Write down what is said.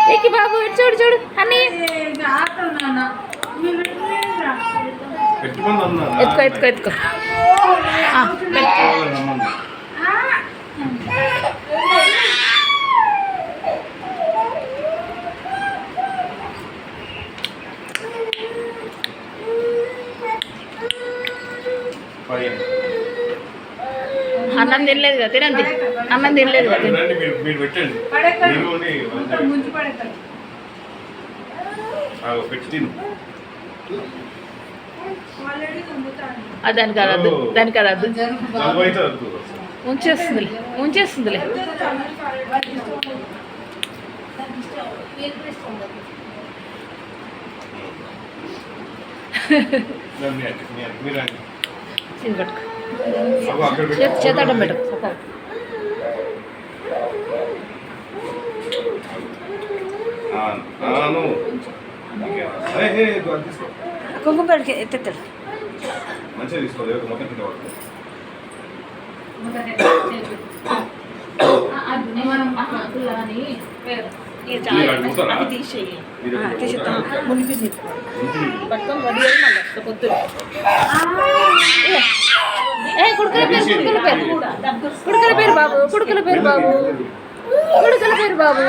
ఎక్కి బాబు ఇటు చూడు చూడు అన్నీ ఎత్తుకో ఎత్తుకో ఎత్తుకో అన్నం తినలేదు కదా తినండి అన్నం తినలేదు కదా దానికి అదద్దు దానికి అదద్దు ఉంచేస్తుందిలే ఉంచేస్తుందిలే ఇది పట్టుకో చేతాడం పెట్టు కుంకుమ పెడికి ఎత్తెత్తాడు మంచిగా తీసుకోలేదు మొత్తం కుడుకల పేరు బాబు కుడుకల పేరు బాబు కుడుకల పేరు బాబు